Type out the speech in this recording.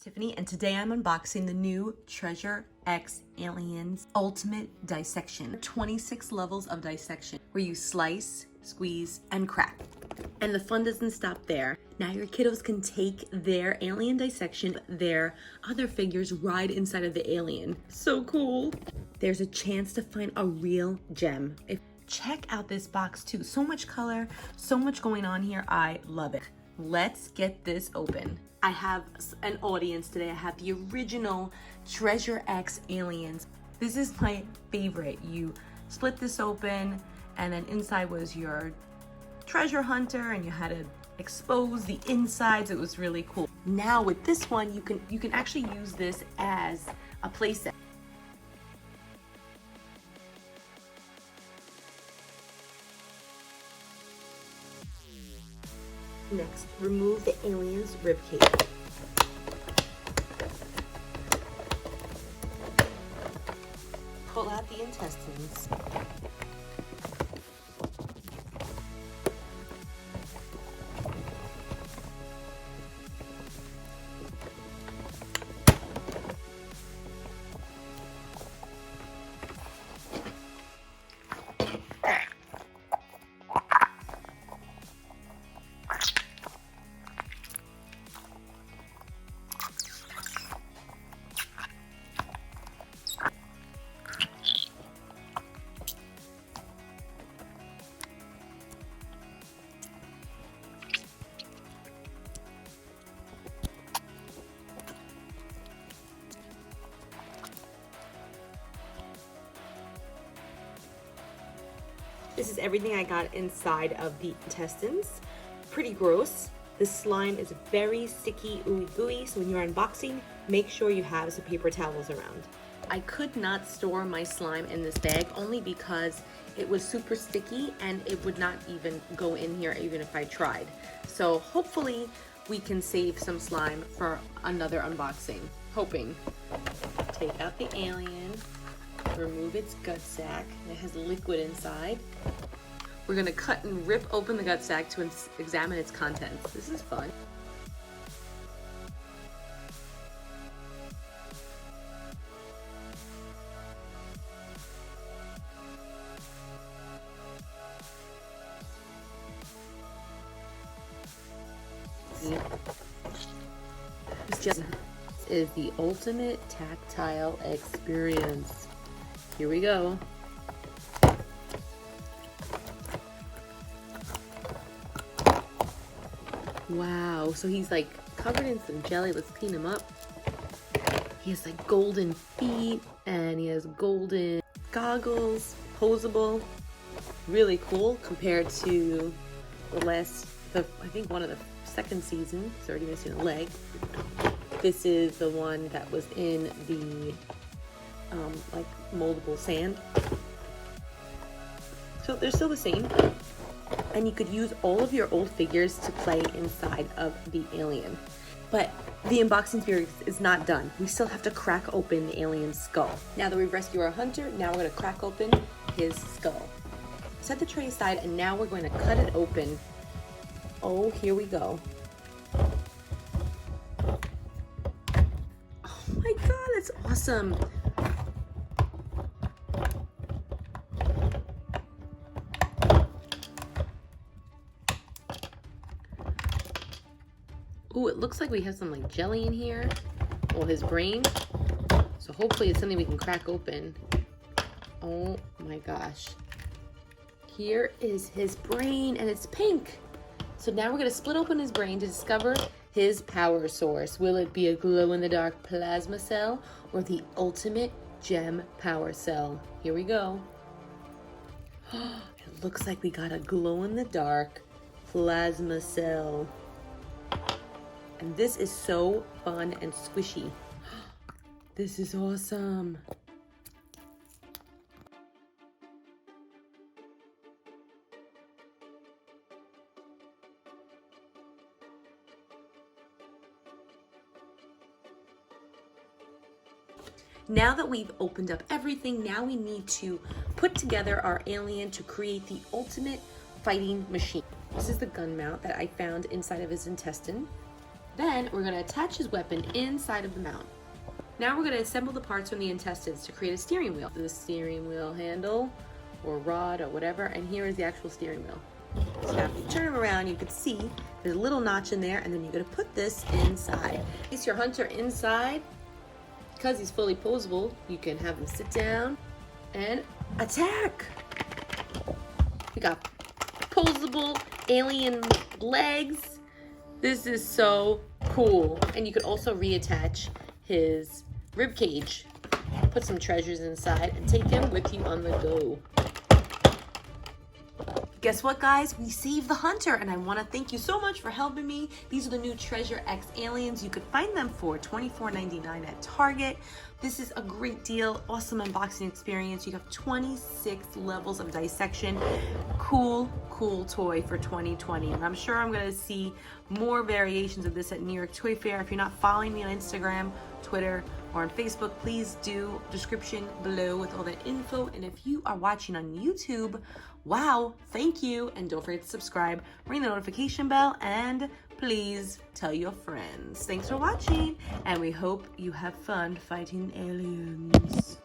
Tiffany, and today I'm unboxing the new Treasure X Aliens Ultimate Dissection. 26 levels of dissection where you slice, squeeze, and crack. And the fun doesn't stop there. Now your kiddos can take their alien dissection, their other figures ride inside of the alien. So cool. There's a chance to find a real gem. Check out this box too. So much color, so much going on here. I love it. Let's get this open. I have an audience today. I have the original Treasure X Aliens. This is my favorite. You split this open and then inside was your treasure hunter and you had to expose the insides. It was really cool. Now with this one, you can actually use this as a playset. Next, remove the alien's ribcage. Pull out the intestines. This is everything I got inside of the intestines. Pretty gross. The slime is very sticky, ooey gooey, so when you're unboxing, make sure you have some paper towels around. I could not store my slime in this bag only because it was super sticky and it would not even go in here even if I tried. So hopefully we can save some slime for another unboxing. Hoping. Take out the alien. Remove its gut sac. It has liquid inside. We're gonna cut and rip open the gut sac to examine its contents. This is fun. This is the ultimate tactile experience. Here we go. Wow, so he's like covered in some jelly. Let's clean him up. He has like golden feet and he has golden goggles, posable. Really cool compared to I think one of the second season. It's already missing a leg. This is the one that was in the like moldable sand. So they're still the same. And you could use all of your old figures to play inside of the alien. But the unboxing series is not done. We still have to crack open the alien's skull. Now that we've rescued our hunter, now we're gonna crack open his skull. Set the tray aside and now we're going to cut it open. Oh, here we go. Oh my God, that's awesome. Ooh, it looks like we have some like jelly in here. Well, his brain. So hopefully it's something we can crack open. Oh my gosh. Here is his brain and it's pink. So now we're gonna split open his brain to discover his power source. Will it be a glow-in-the-dark plasma cell or the ultimate gem power cell? Here we go. It looks like we got a glow-in-the-dark plasma cell. And this is so fun and squishy. This is awesome. Now that we've opened up everything, now we need to put together our alien to create the ultimate fighting machine. This is the gun mount that I found inside of his intestine. Then we're gonna attach his weapon inside of the mount. Now we're gonna assemble the parts from the intestines to create a steering wheel. The steering wheel handle or rod or whatever, and here is the actual steering wheel. So now if you turn him around, you can see there's a little notch in there, and then you're gonna put this inside. Place your hunter inside. Because he's fully posable, you can have him sit down and attack. We got posable alien legs. This is so cool. And you could also reattach his ribcage. Put some treasures inside and take him with you on the go. Guess what, guys? We saved the hunter, and I want to thank you so much for helping me. These are the new Treasure X aliens. You could find them for $24.99 at Target. This is a great deal. Awesome unboxing experience. You have 26 levels of dissection. Cool toy for 2020. And I'm sure I'm going to see more variations of this at New York Toy Fair. If you're not following me on Instagram, Twitter, or on Facebook, please do. Description below with all that info. And if you are watching on YouTube, wow, thank you. And don't forget to subscribe, ring the notification bell, and please tell your friends. Thanks for watching, and we hope you have fun fighting aliens.